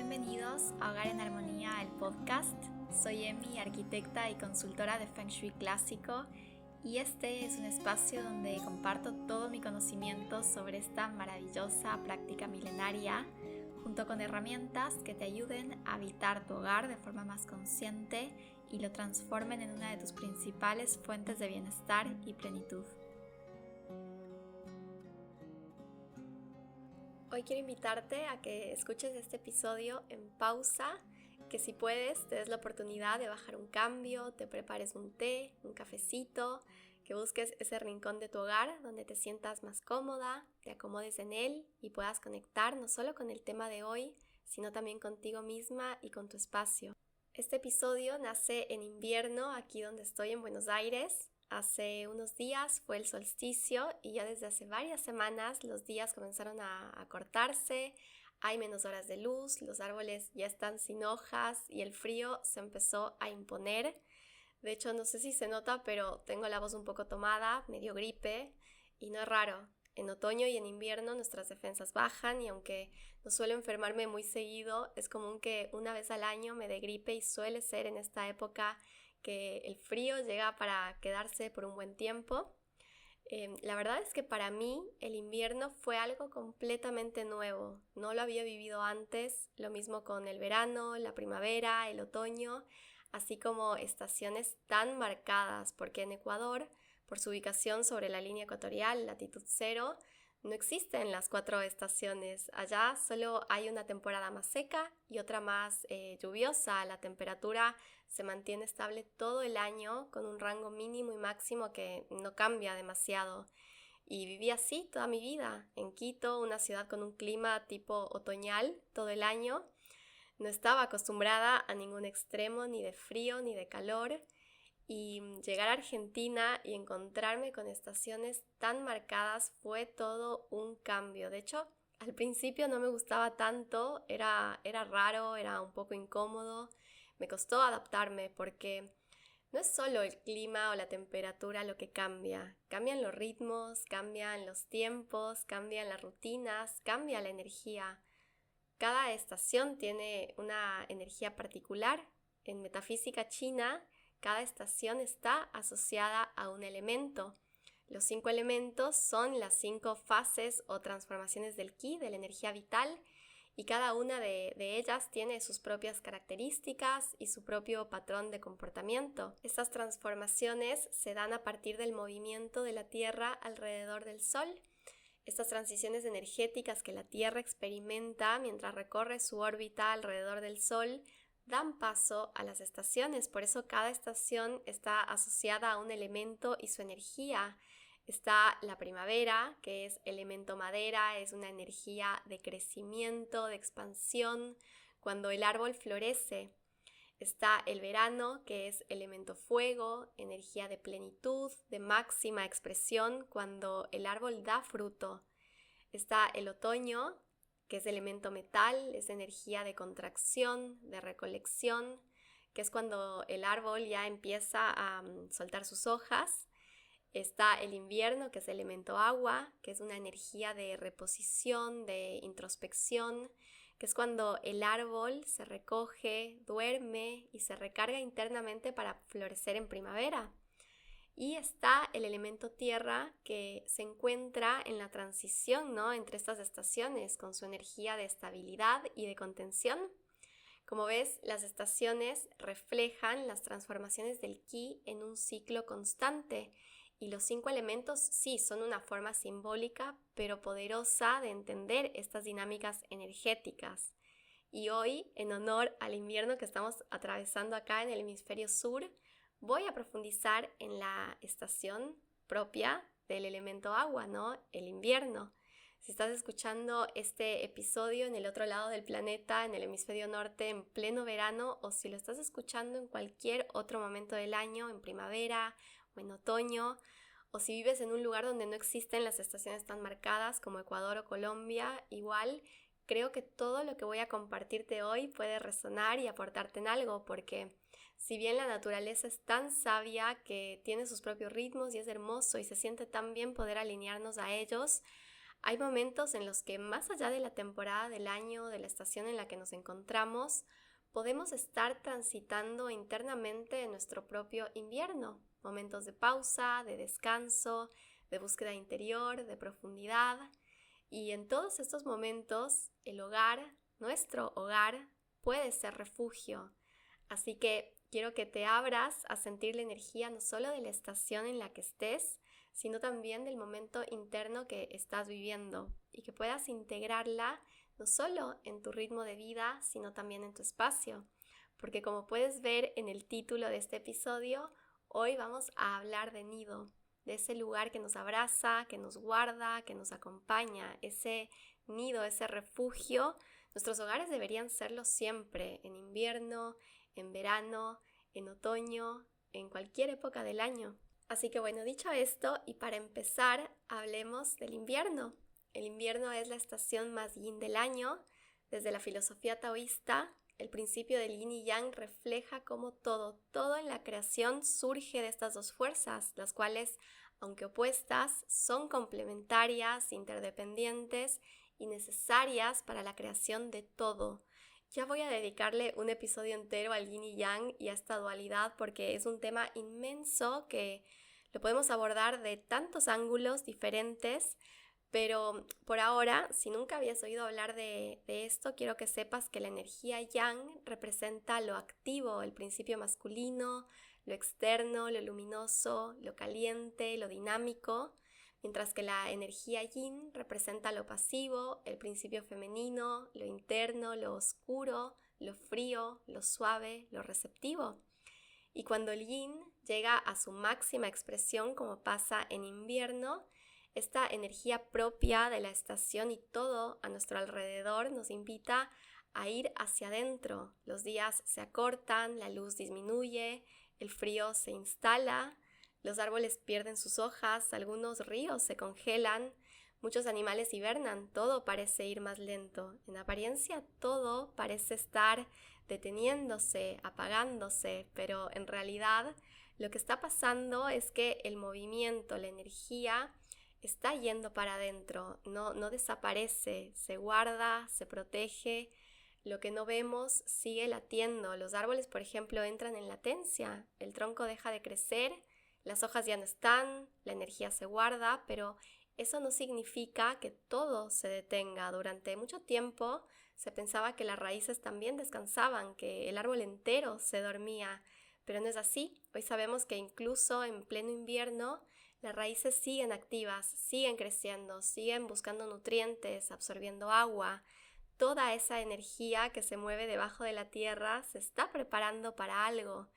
Bienvenidos a Hogar en Armonía, el podcast. Soy Emi, arquitecta y consultora de Feng Shui clásico, y este es un espacio donde comparto todo mi conocimiento sobre esta maravillosa práctica milenaria, junto con herramientas que te ayuden a habitar tu hogar de forma más consciente y lo transformen en una de tus principales fuentes de bienestar y plenitud. Hoy quiero invitarte a que escuches este episodio en pausa, que si puedes te des la oportunidad de bajar un cambio, te prepares un té, un cafecito, que busques ese rincón de tu hogar donde te sientas más cómoda, te acomodes en él y puedas conectar no solo con el tema de hoy, sino también contigo misma y con tu espacio. Este episodio nace en invierno, aquí donde estoy en Buenos Aires. Hace unos días fue el solsticio y ya desde hace varias semanas los días comenzaron a cortarse, hay menos horas de luz, los árboles ya están sin hojas y el frío se empezó a imponer. De hecho, no sé si se nota, pero tengo la voz un poco tomada, medio gripe, y no es raro. En otoño y en invierno nuestras defensas bajan y aunque no suelo enfermarme muy seguido, es común que una vez al año me dé gripe y suele ser en esta época que el frío llega para quedarse por un buen tiempo. La verdad es que para mí el invierno fue algo completamente nuevo. No lo había vivido antes, lo mismo con el verano, la primavera, el otoño, así como estaciones tan marcadas, porque en Ecuador, por su ubicación sobre la línea ecuatorial, latitud cero, no existen las 4 estaciones. Allá solo hay una temporada más seca y otra más lluviosa. La temperatura se mantiene estable todo el año con un rango mínimo y máximo que no cambia demasiado. Y viví así toda mi vida, en Quito, una ciudad con un clima tipo otoñal todo el año. No estaba acostumbrada a ningún extremo, ni de frío ni de calor. Y llegar a Argentina y encontrarme con estaciones tan marcadas fue todo un cambio. De hecho, al principio no me gustaba tanto, era raro, era un poco incómodo. Me costó adaptarme porque no es solo el clima o la temperatura lo que cambia. Cambian los ritmos, cambian los tiempos, cambian las rutinas, cambia la energía. Cada estación tiene una energía particular. En metafísica china, cada estación está asociada a un elemento. Los 5 elementos son las 5 fases o transformaciones del ki, de la energía vital, y cada una de ellas tiene sus propias características y su propio patrón de comportamiento. Estas transformaciones se dan a partir del movimiento de la Tierra alrededor del Sol. Estas transiciones energéticas que la Tierra experimenta mientras recorre su órbita alrededor del Sol dan paso a las estaciones, por eso cada estación está asociada a un elemento y su energía. Está la primavera, que es elemento madera, es una energía de crecimiento, de expansión, cuando el árbol florece. Está el verano, que es elemento fuego, energía de plenitud, de máxima expresión, cuando el árbol da fruto. Está el otoño, que es elemento metal, es energía de contracción, de recolección, que es cuando el árbol ya empieza a soltar sus hojas. Está el invierno, que es elemento agua, que es una energía de reposición, de introspección, que es cuando el árbol se recoge, duerme y se recarga internamente para florecer en primavera. Y está el elemento tierra, que se encuentra en la transición, ¿no?, entre estas estaciones, con su energía de estabilidad y de contención. Como ves, las estaciones reflejan las transformaciones del ki en un ciclo constante. Y los 5 elementos sí son una forma simbólica, pero poderosa de entender estas dinámicas energéticas. Y hoy, en honor al invierno que estamos atravesando acá en el hemisferio sur, voy a profundizar en la estación propia del elemento agua, ¿no?, el invierno. Si estás escuchando este episodio en el otro lado del planeta, en el hemisferio norte, en pleno verano, o si lo estás escuchando en cualquier otro momento del año, en primavera o en otoño, o si vives en un lugar donde no existen las estaciones tan marcadas como Ecuador o Colombia, igual creo que todo lo que voy a compartirte hoy puede resonar y aportarte en algo, porque si bien la naturaleza es tan sabia que tiene sus propios ritmos y es hermoso y se siente tan bien poder alinearnos a ellos, Hay momentos en los que más allá de la temporada del año, de la estación en la que nos encontramos, podemos estar transitando internamente en nuestro propio invierno. Momentos de pausa, de descanso, de búsqueda interior, de profundidad. Y en todos estos momentos, el hogar, nuestro hogar, puede ser refugio. Así que quiero que te abras a sentir la energía no solo de la estación en la que estés, sino también del momento interno que estás viviendo y que puedas integrarla no solo en tu ritmo de vida, sino también en tu espacio. Porque como puedes ver en el título de este episodio, hoy vamos a hablar de nido, de ese lugar que nos abraza, que nos guarda, que nos acompaña, ese nido, ese refugio. Nuestros hogares deberían serlo siempre, en invierno, en verano, en otoño, en cualquier época del año. Así que bueno, dicho esto, y para empezar, hablemos del invierno. El invierno es la estación más yin del año. Desde la filosofía taoísta, el principio del yin y yang refleja cómo todo en la creación surge de estas dos fuerzas, las cuales, aunque opuestas, son complementarias, interdependientes y necesarias para la creación de todo. Ya voy a dedicarle un episodio entero al yin y yang y a esta dualidad porque es un tema inmenso que lo podemos abordar de tantos ángulos diferentes, pero por ahora, si nunca habías oído hablar de esto, quiero que sepas que la energía yang representa lo activo, el principio masculino, lo externo, lo luminoso, lo caliente, lo dinámico, mientras que la energía yin representa lo pasivo, el principio femenino, lo interno, lo oscuro, lo frío, lo suave, lo receptivo. Y cuando el yin llega a su máxima expresión, como pasa en invierno, esta energía propia de la estación y todo a nuestro alrededor nos invita a ir hacia adentro. Los días se acortan, la luz disminuye, el frío se instala, los árboles pierden sus hojas, algunos ríos se congelan, muchos animales hibernan, todo parece ir más lento. En apariencia todo parece estar deteniéndose, apagándose, pero en realidad lo que está pasando es que el movimiento, la energía, está yendo para adentro, no desaparece, se guarda, se protege. Lo que no vemos sigue latiendo. Los árboles, por ejemplo, entran en latencia, el tronco deja de crecer, las hojas ya no están, la energía se guarda, pero eso no significa que todo se detenga. Durante mucho tiempo se pensaba que las raíces también descansaban, que el árbol entero se dormía, pero no es así. Hoy sabemos que incluso en pleno invierno las raíces siguen activas, siguen creciendo, siguen buscando nutrientes, absorbiendo agua. Toda esa energía que se mueve debajo de la tierra se está preparando para algo.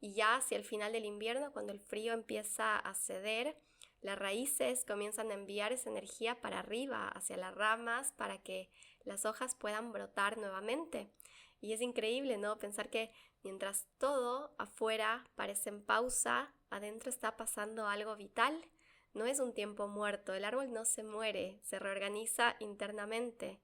Y ya hacia el final del invierno, cuando el frío empieza a ceder, las raíces comienzan a enviar esa energía para arriba, hacia las ramas, para que las hojas puedan brotar nuevamente. Y es increíble, ¿no? Pensar que mientras todo afuera parece en pausa, adentro está pasando algo vital. No es un tiempo muerto, el árbol no se muere, se reorganiza internamente.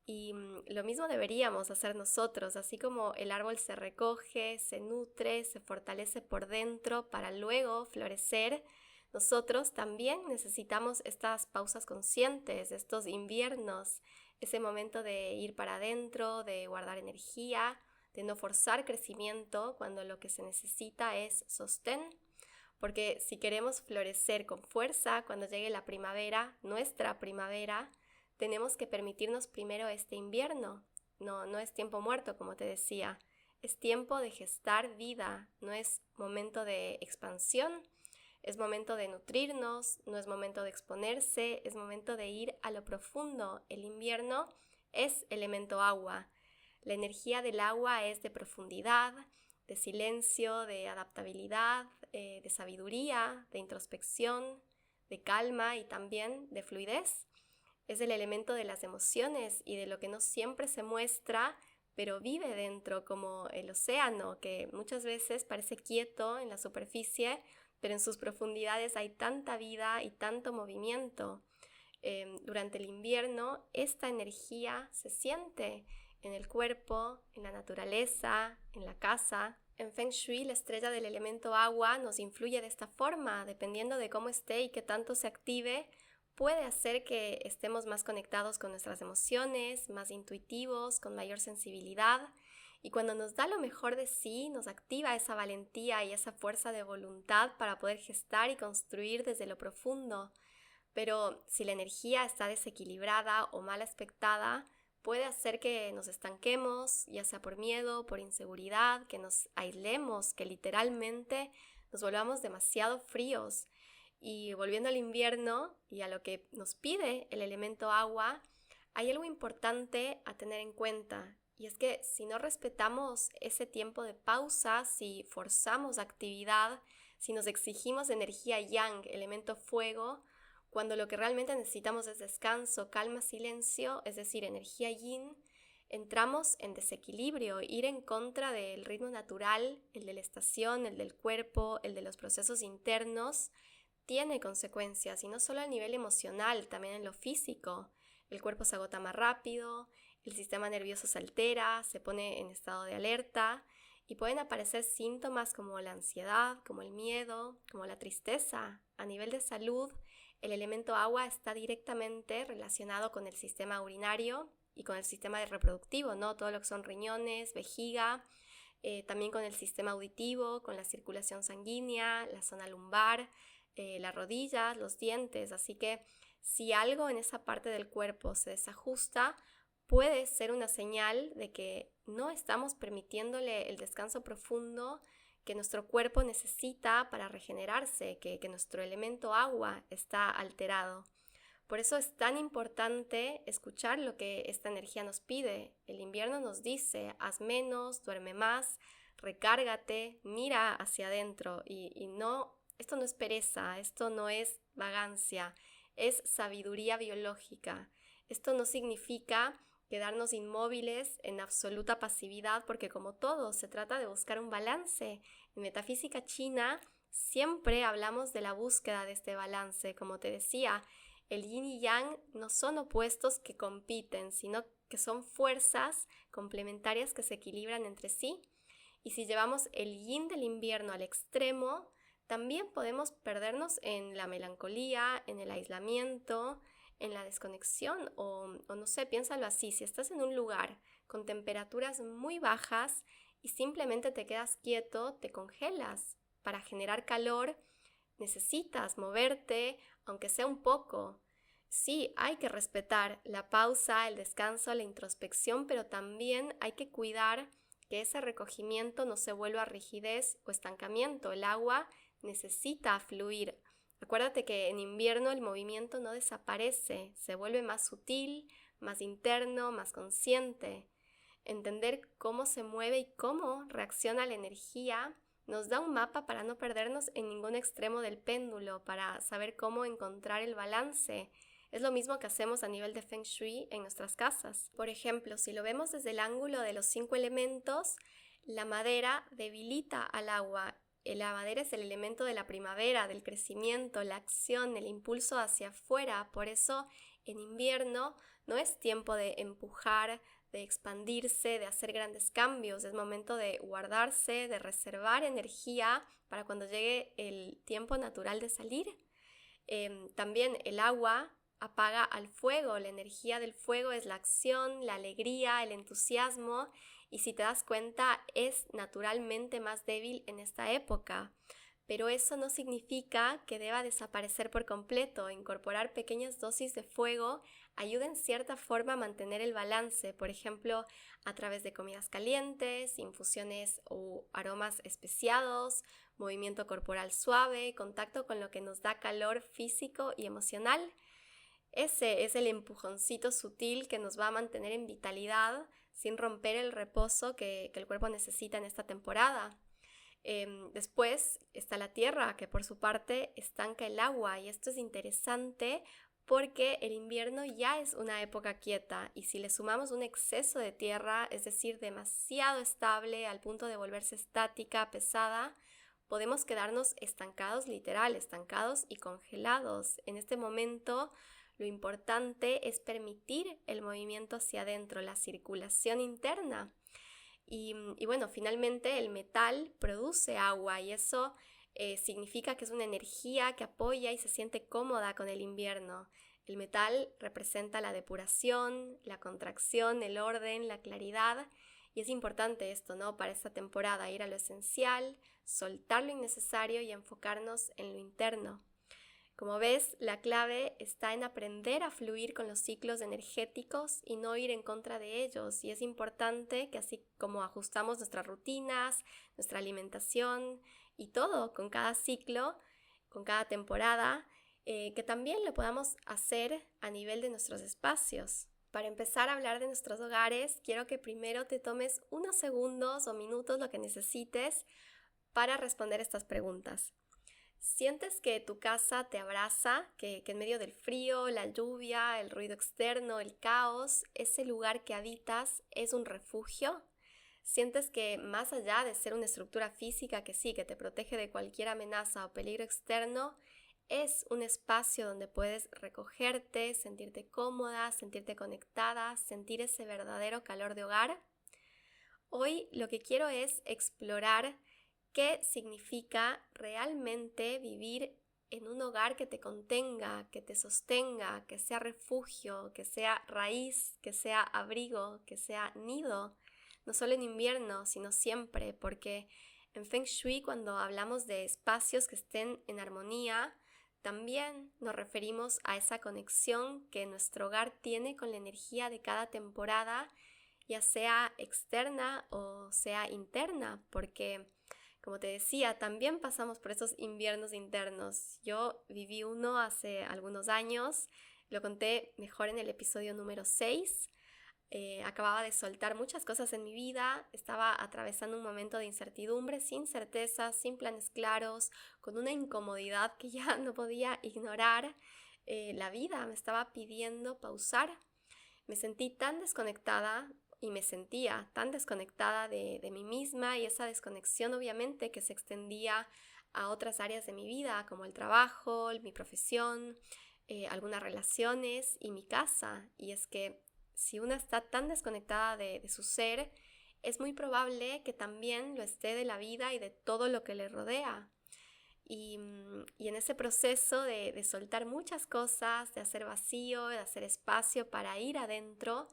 Y lo mismo deberíamos hacer nosotros, así como el árbol se recoge, se nutre, se fortalece por dentro para luego florecer. Nosotros también necesitamos estas pausas conscientes, estos inviernos, ese momento de ir para adentro, de guardar energía, de no forzar crecimiento cuando lo que se necesita es sostén. Porque si queremos florecer con fuerza cuando llegue la primavera, nuestra primavera, tenemos que permitirnos primero este invierno. No es tiempo muerto, como te decía. Es tiempo de gestar vida, no es momento de expansión. Es momento de nutrirnos, no es momento de exponerse, es momento de ir a lo profundo. El invierno es elemento agua. La energía del agua es de profundidad, de silencio, de adaptabilidad, de sabiduría, de introspección, de calma y también de fluidez. Es el elemento de las emociones y de lo que no siempre se muestra, pero vive dentro, como el océano, que muchas veces parece quieto en la superficie, pero en sus profundidades hay tanta vida y tanto movimiento. Durante el invierno, esta energía se siente en el cuerpo, en la naturaleza, en la casa. En Feng Shui, la estrella del elemento agua nos influye de esta forma, dependiendo de cómo esté y qué tanto se active, puede hacer que estemos más conectados con nuestras emociones, más intuitivos, con mayor sensibilidad. Y cuando nos da lo mejor de sí, nos activa esa valentía y esa fuerza de voluntad para poder gestar y construir desde lo profundo. Pero si la energía está desequilibrada o mal aspectada, puede hacer que nos estanquemos, ya sea por miedo, por inseguridad, que nos aislemos, que literalmente nos volvamos demasiado fríos. Y volviendo al invierno y a lo que nos pide el elemento agua, hay algo importante a tener en cuenta. Y es que si no respetamos ese tiempo de pausa, si forzamos actividad, si nos exigimos energía yang, elemento fuego, cuando lo que realmente necesitamos es descanso, calma, silencio, es decir, energía yin, entramos en desequilibrio, ir en contra del ritmo natural, el de la estación, el del cuerpo, el de los procesos internos, tiene consecuencias, y no solo a nivel emocional, también en lo físico. El cuerpo se agota más rápido, el sistema nervioso se altera, se pone en estado de alerta, y pueden aparecer síntomas como la ansiedad, como el miedo, como la tristeza. A nivel de salud, el elemento agua está directamente relacionado con el sistema urinario y con el sistema reproductivo, ¿no? Todo lo que son riñones, vejiga, también con el sistema auditivo, con la circulación sanguínea, la zona lumbar, las rodillas, los dientes. Así que si algo en esa parte del cuerpo se desajusta, puede ser una señal de que no estamos permitiéndole el descanso profundo que nuestro cuerpo necesita para regenerarse, que nuestro elemento agua está alterado. Por eso es tan importante escuchar lo que esta energía nos pide. El invierno nos dice, haz menos, duerme más, recárgate, mira hacia adentro. Y no, esto no es pereza, esto no es vagancia, es sabiduría biológica. Esto no significa quedarnos inmóviles en absoluta pasividad, porque como todo, se trata de buscar un balance. En metafísica china siempre hablamos de la búsqueda de este balance. Como te decía, el yin y yang no son opuestos que compiten, sino que son fuerzas complementarias que se equilibran entre sí. Y si llevamos el yin del invierno al extremo, también podemos perdernos en la melancolía, en el aislamiento, en la desconexión o no sé, piénsalo así, si estás en un lugar con temperaturas muy bajas y simplemente te quedas quieto, te congelas. Para generar calor necesitas moverte, aunque sea un poco. Sí, hay que respetar la pausa, el descanso, la introspección, pero también hay que cuidar que ese recogimiento no se vuelva rigidez o estancamiento. El agua necesita fluir. Acuérdate que en invierno el movimiento no desaparece, se vuelve más sutil, más interno, más consciente. Entender cómo se mueve y cómo reacciona la energía nos da un mapa para no perdernos en ningún extremo del péndulo, para saber cómo encontrar el balance. Es lo mismo que hacemos a nivel de Feng Shui en nuestras casas. Por ejemplo, si lo vemos desde el ángulo de los 5 elementos, la madera debilita al agua. La madera es el elemento de la primavera, del crecimiento, la acción, el impulso hacia afuera. Por eso en invierno no es tiempo de empujar, de expandirse, de hacer grandes cambios. Es momento de guardarse, de reservar energía para cuando llegue el tiempo natural de salir. También el agua apaga al fuego. La energía del fuego es la acción, la alegría, el entusiasmo, y si te das cuenta es naturalmente más débil en esta época. Pero eso no significa que deba desaparecer por completo. Incorporar pequeñas dosis de fuego ayuda en cierta forma a mantener el balance, por ejemplo, a través de comidas calientes, infusiones o aromas especiados, movimiento corporal suave, contacto con lo que nos da calor físico y emocional. Ese es el empujoncito sutil que nos va a mantener en vitalidad sin romper el reposo que el cuerpo necesita en esta temporada. Después está la tierra, que por su parte estanca el agua, y esto es interesante porque el invierno ya es una época quieta, y si le sumamos un exceso de tierra, es decir, demasiado estable al punto de volverse estática, pesada, podemos quedarnos estancados, literal, estancados y congelados. En este momento lo importante es permitir el movimiento hacia adentro, la circulación interna. Y bueno, finalmente el metal produce agua, y eso significa que es una energía que apoya y se siente cómoda con el invierno. El metal representa la depuración, la contracción, el orden, la claridad. Y es importante esto, ¿no? Para esta temporada, ir a lo esencial, soltar lo innecesario y enfocarnos en lo interno. Como ves, la clave está en aprender a fluir con los ciclos energéticos y no ir en contra de ellos. Y es importante que así como ajustamos nuestras rutinas, nuestra alimentación y todo con cada ciclo, con cada temporada, que también lo podamos hacer a nivel de nuestros espacios. Para empezar a hablar de nuestros hogares, quiero que primero te tomes unos segundos o minutos, lo que necesites, para responder estas preguntas. ¿Sientes que tu casa te abraza, que en medio del frío, la lluvia, el ruido externo, el caos, ese lugar que habitas es un refugio? ¿Sientes que más allá de ser una estructura física que sí, que te protege de cualquier amenaza o peligro externo, es un espacio donde puedes recogerte, sentirte cómoda, sentirte conectada, sentir ese verdadero calor de hogar? Hoy lo que quiero es explorar qué significa realmente vivir en un hogar que te contenga, que te sostenga, que sea refugio, que sea raíz, que sea abrigo, que sea nido, no solo en invierno, sino siempre, porque en Feng Shui, cuando hablamos de espacios que estén en armonía, también nos referimos a esa conexión que nuestro hogar tiene con la energía de cada temporada, ya sea externa o sea interna, porque, como te decía, también pasamos por esos inviernos internos. Yo viví uno hace algunos años, lo conté mejor en el episodio número 6. Acababa de soltar muchas cosas en mi vida, estaba atravesando un momento de incertidumbre, sin certezas, sin planes claros, con una incomodidad que ya no podía ignorar. La vida me estaba pidiendo pausar. Me sentí tan desconectada y me sentía tan desconectada de mí misma, y esa desconexión obviamente que se extendía a otras áreas de mi vida, como el trabajo, mi profesión, algunas relaciones y mi casa. Y es que si una está tan desconectada de su ser, es muy probable que también lo esté de la vida y de todo lo que le rodea. Y en ese proceso de soltar muchas cosas, de hacer vacío, de hacer espacio para ir adentro,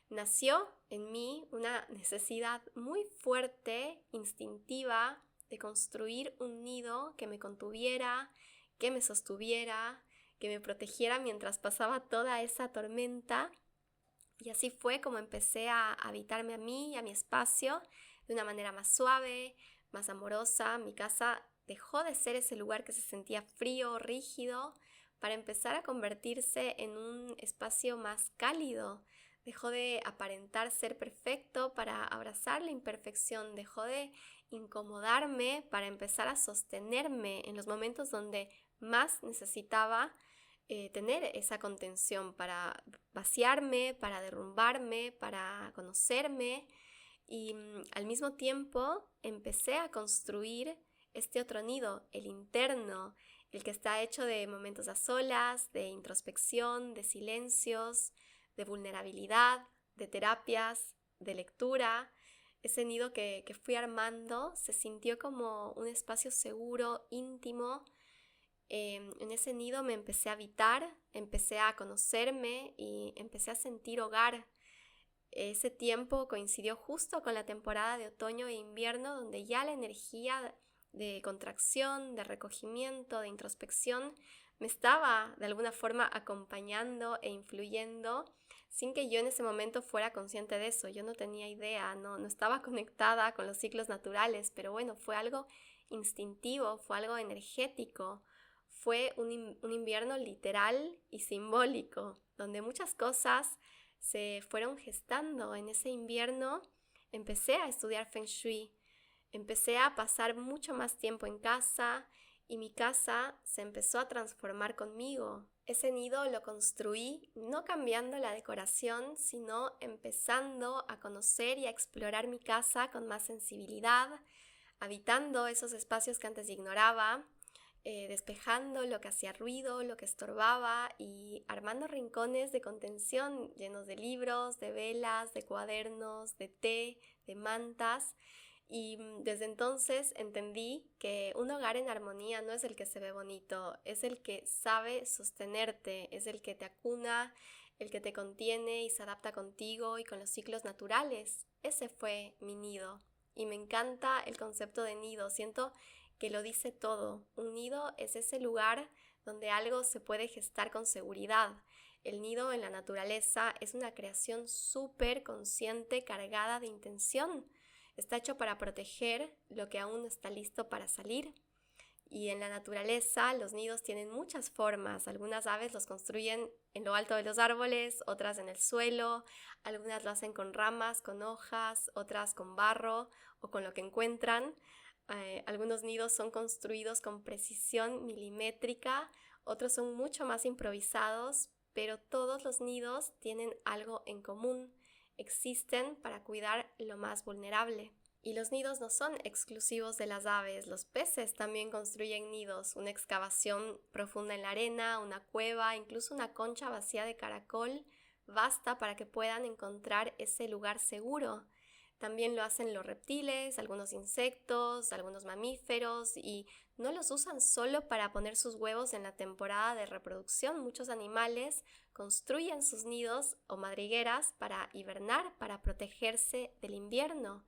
nació en mí una necesidad muy fuerte, instintiva, de construir un nido que me contuviera, que me sostuviera, que me protegiera mientras pasaba toda esa tormenta. Y así fue como empecé a habitarme a mí y a mi espacio de una manera más suave, más amorosa. Mi casa dejó de ser ese lugar que se sentía frío, rígido, para empezar a convertirse en un espacio más cálido. Dejó de aparentar ser perfecto para abrazar la imperfección. Dejó de incomodarme para empezar a sostenerme en los momentos donde más necesitaba tener esa contención, para vaciarme, para derrumbarme, para conocerme. Y al mismo tiempo empecé a construir este otro nido, el interno, el que está hecho de momentos a solas, de introspección, de silencios, de vulnerabilidad, de terapias, de lectura. Ese nido que fui armando se sintió como un espacio seguro, íntimo. En ese nido me empecé a habitar, empecé a conocerme y empecé a sentir hogar. Ese tiempo coincidió justo con la temporada de otoño e invierno, donde ya la energía de contracción, de recogimiento, de introspección me estaba de alguna forma acompañando e influyendo, sin que yo en ese momento fuera consciente de eso. Yo no tenía idea, no estaba conectada con los ciclos naturales, pero bueno, fue algo instintivo, fue algo energético. Fue un invierno literal y simbólico, donde muchas cosas se fueron gestando. En ese invierno empecé a estudiar Feng Shui, empecé a pasar mucho más tiempo en casa y mi casa se empezó a transformar conmigo. Ese nido lo construí no cambiando la decoración, sino empezando a conocer y a explorar mi casa con más sensibilidad, habitando esos espacios que antes ignoraba, despejando lo que hacía ruido, lo que estorbaba, y armando rincones de contención llenos de libros, de velas, de cuadernos, de té, de mantas. Y desde entonces entendí que un hogar en armonía no es el que se ve bonito, es el que sabe sostenerte, es el que te acuna, el que te contiene y se adapta contigo y con los ciclos naturales. Ese fue mi nido. Y me encanta el concepto de nido. Siento que lo dice todo. Un nido es ese lugar donde algo se puede gestar con seguridad. El nido en la naturaleza es una creación súper consciente, cargada de intención. Está hecho para proteger lo que aún no está listo para salir. Y en la naturaleza los nidos tienen muchas formas. Algunas aves los construyen en lo alto de los árboles, otras en el suelo, algunas lo hacen con ramas, con hojas, otras con barro o con lo que encuentran. Algunos nidos son construidos con precisión milimétrica, otros son mucho más improvisados, pero todos los nidos tienen algo en común. Existen para cuidar lo más vulnerable. Y los nidos no son exclusivos de las aves, los peces también construyen nidos, una excavación profunda en la arena, una cueva, incluso una concha vacía de caracol, basta para que puedan encontrar ese lugar seguro. También lo hacen los reptiles, algunos insectos, algunos mamíferos y no los usan solo para poner sus huevos en la temporada de reproducción. Muchos animales construyen sus nidos o madrigueras para hibernar, para protegerse del invierno.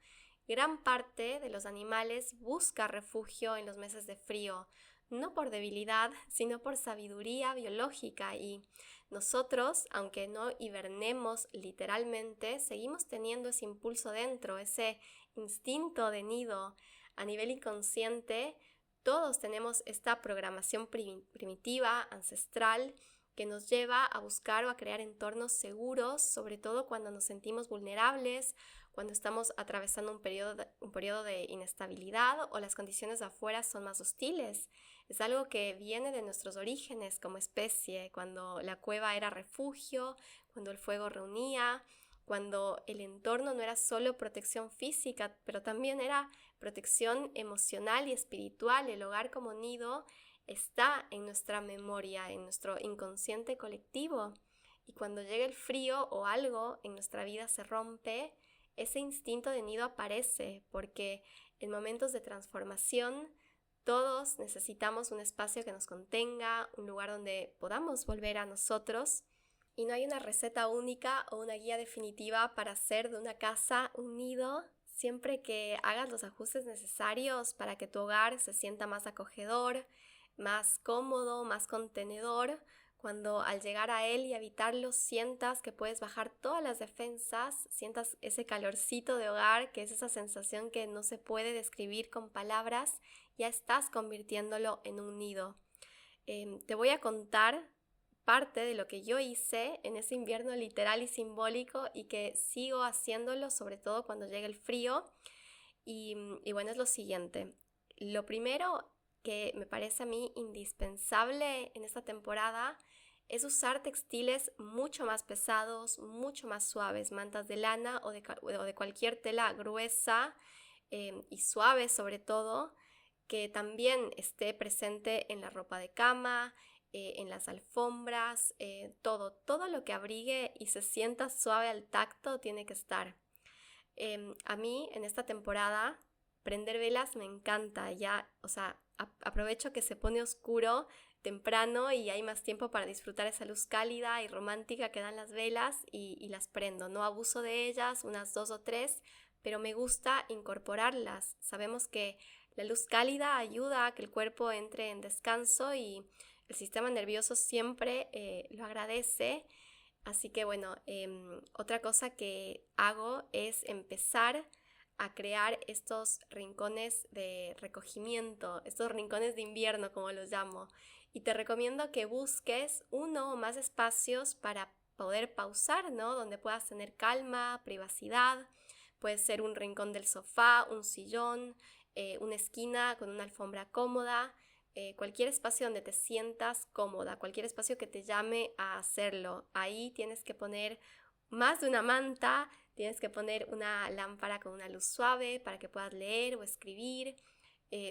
Gran parte de los animales busca refugio en los meses de frío, no por debilidad, sino por sabiduría biológica y nosotros, aunque no hibernemos literalmente, seguimos teniendo ese impulso dentro, ese instinto de nido. A nivel inconsciente, todos tenemos esta programación primitiva, ancestral, que nos lleva a buscar o a crear entornos seguros, sobre todo cuando nos sentimos vulnerables, cuando estamos atravesando un periodo de inestabilidad o las condiciones de afuera son más hostiles. Es algo que viene de nuestros orígenes como especie, cuando la cueva era refugio, cuando el fuego reunía, cuando el entorno no era solo protección física, pero también era protección emocional y espiritual. El hogar como nido está en nuestra memoria, en nuestro inconsciente colectivo. Y cuando llega el frío o algo en nuestra vida se rompe, ese instinto de nido aparece porque en momentos de transformación todos necesitamos un espacio que nos contenga, un lugar donde podamos volver a nosotros. Y no hay una receta única o una guía definitiva para hacer de una casa un nido. Siempre que hagas los ajustes necesarios para que tu hogar se sienta más acogedor, más cómodo, más contenedor, cuando al llegar a él y habitarlo sientas que puedes bajar todas las defensas, sientas ese calorcito de hogar, que es esa sensación que no se puede describir con palabras, ya estás convirtiéndolo en un nido. Te voy a contar parte de lo que yo hice en ese invierno literal y simbólico y que sigo haciéndolo, sobre todo cuando llega el frío. Y bueno, es lo siguiente. Lo primero que me parece a mí indispensable en esta temporada es usar textiles mucho más pesados, mucho más suaves, mantas de lana o de cualquier tela gruesa y suave sobre todo, que también esté presente en la ropa de cama, en las alfombras, todo lo que abrigue y se sienta suave al tacto tiene que estar. A mí en esta temporada prender velas me encanta, ya, o sea, aprovecho que se pone oscuro temprano y hay más tiempo para disfrutar esa luz cálida y romántica que dan las velas y las prendo. No abuso de ellas, unas 2 o 3, pero me gusta incorporarlas. Sabemos que la luz cálida ayuda a que el cuerpo entre en descanso y el sistema nervioso siempre lo agradece. Así que bueno, otra cosa que hago es empezar a crear estos rincones de recogimiento, estos rincones de invierno como los llamo. Y te recomiendo que busques uno o más espacios para poder pausar, ¿no? Donde puedas tener calma, privacidad. Puede ser un rincón del sofá, un sillón, una esquina con una alfombra cómoda, cualquier espacio donde te sientas cómoda, cualquier espacio que te llame a hacerlo. Ahí tienes que poner más de una manta, tienes que poner una lámpara con una luz suave para que puedas leer o escribir,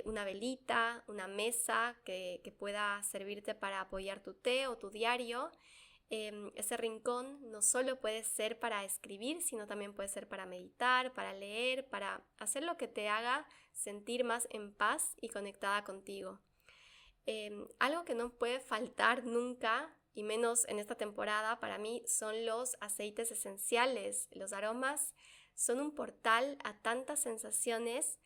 una velita, una mesa que pueda servirte para apoyar tu té o tu diario. Ese rincón no solo puede ser para escribir, sino también puede ser para meditar, para leer, para hacer lo que te haga sentir más en paz y conectada contigo. Algo que no puede faltar nunca, y menos en esta temporada, para mí son los aceites esenciales. Los aromas son un portal a tantas sensaciones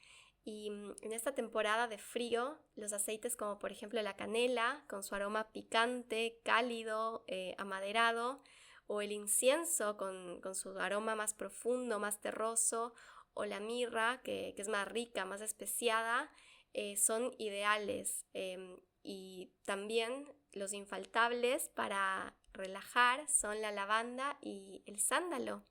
y en esta temporada de frío, los aceites como por ejemplo la canela, con su aroma picante, cálido, amaderado, o el incienso con su aroma más profundo, más terroso, o la mirra, que es más rica, más especiada, son ideales. Y también los infaltables para relajar son la lavanda y el sándalo.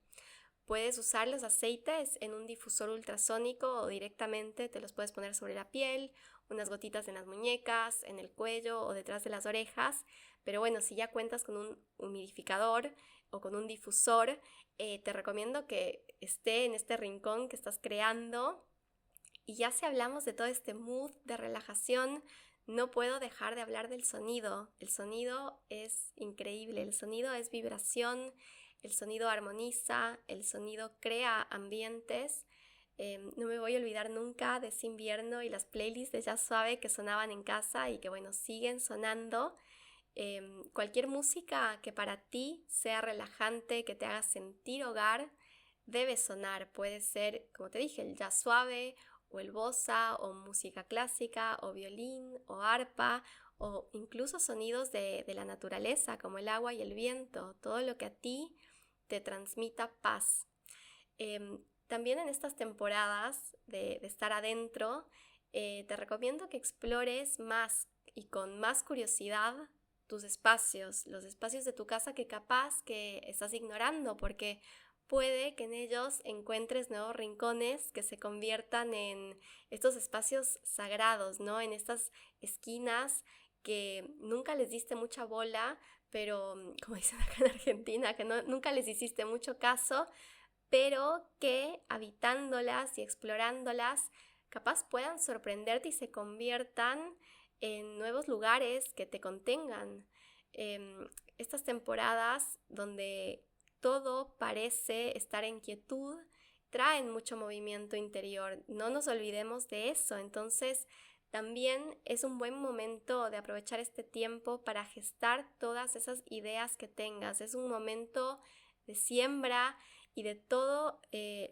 Puedes usar los aceites en un difusor ultrasónico o directamente te los puedes poner sobre la piel, unas gotitas en las muñecas, en el cuello o detrás de las orejas. Pero bueno, si ya cuentas con un humidificador o con un difusor, te recomiendo que esté en este rincón que estás creando. Y ya si hablamos de todo este mood de relajación, no puedo dejar de hablar del sonido. El sonido es increíble, el sonido es vibración, el sonido armoniza, el sonido crea ambientes. No me voy a olvidar nunca de ese invierno y las playlists de jazz suave que sonaban en casa y que bueno, siguen sonando. Cualquier música que para ti sea relajante, que te haga sentir hogar, debe sonar. Puede ser, como te dije, el jazz suave o el bossa o música clásica o violín o arpa o incluso sonidos de la naturaleza como el agua y el viento, todo lo que a ti te transmita paz. También en estas temporadas de estar adentro, te recomiendo que explores más y con más curiosidad tus espacios, los espacios de tu casa que capaz que estás ignorando, porque puede que en ellos encuentres nuevos rincones que se conviertan en estos espacios sagrados, ¿no? En estas esquinas que nunca les diste mucha bola, pero como dicen acá en Argentina, que nunca les hiciste mucho caso, pero que habitándolas y explorándolas, capaz puedan sorprenderte y se conviertan en nuevos lugares que te contengan. Estas temporadas donde todo parece estar en quietud, traen mucho movimiento interior. No nos olvidemos de eso. Entonces, también es un buen momento de aprovechar este tiempo para gestar todas esas ideas que tengas. Es un momento de siembra y de todo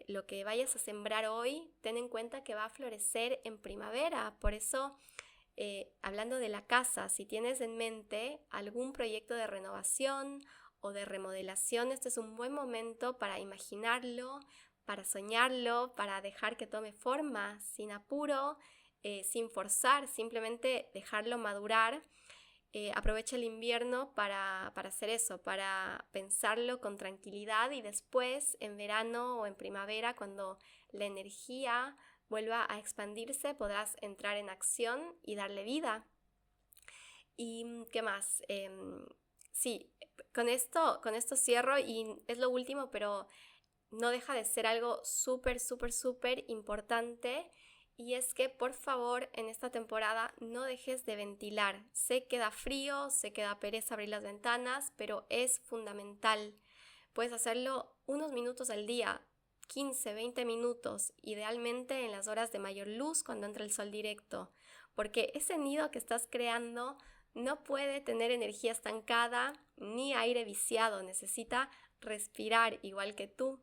lo que vayas a sembrar hoy, ten en cuenta que va a florecer en primavera. Por eso, hablando de la casa, si tienes en mente algún proyecto de renovación o de remodelación, este es un buen momento para imaginarlo, para soñarlo, para dejar que tome forma sin apuro, sin forzar, simplemente dejarlo madurar. Aprovecha el invierno para hacer eso, para pensarlo con tranquilidad y después en verano o en primavera, cuando la energía vuelva a expandirse, podrás entrar en acción y darle vida. ¿Y qué más? Sí, con esto cierro y es lo último, pero no deja de ser algo súper, súper, súper importante. Y es que por favor en esta temporada no dejes de ventilar. Sé que da frío, sé que da pereza abrir las ventanas, pero es fundamental. Puedes hacerlo unos minutos al día, 15, 20 minutos, idealmente en las horas de mayor luz cuando entra el sol directo, porque ese nido que estás creando no puede tener energía estancada ni aire viciado, necesita respirar igual que tú.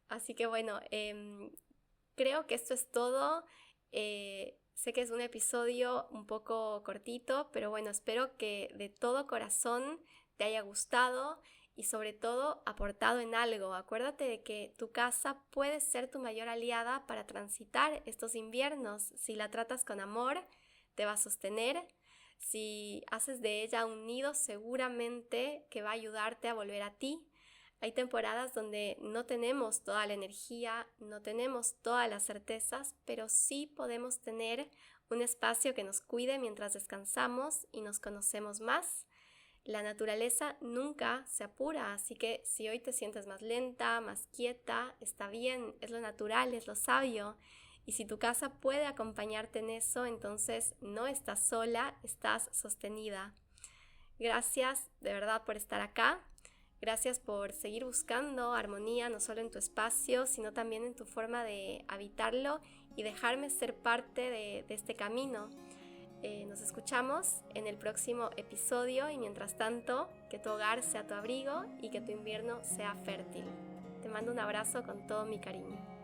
Así que bueno, creo que esto es todo. Sé que es un episodio un poco cortito, pero bueno, espero que de todo corazón te haya gustado y sobre todo aportado en algo. Acuérdate de que tu casa puede ser tu mayor aliada para transitar estos inviernos. Si la tratas con amor, te va a sostener. Si haces de ella un nido, seguramente que va a ayudarte a volver a ti. Hay temporadas donde no tenemos toda la energía, no tenemos todas las certezas, pero sí podemos tener un espacio que nos cuide mientras descansamos y nos conocemos más. La naturaleza nunca se apura, así que si hoy te sientes más lenta, más quieta, está bien, es lo natural, es lo sabio. Y si tu casa puede acompañarte en eso, entonces no estás sola, estás sostenida. Gracias de verdad por estar acá. Gracias por seguir buscando armonía, no solo en tu espacio, sino también en tu forma de habitarlo y dejarme ser parte de este camino. Nos escuchamos en el próximo episodio y mientras tanto, que tu hogar sea tu abrigo y que tu invierno sea fértil. Te mando un abrazo con todo mi cariño.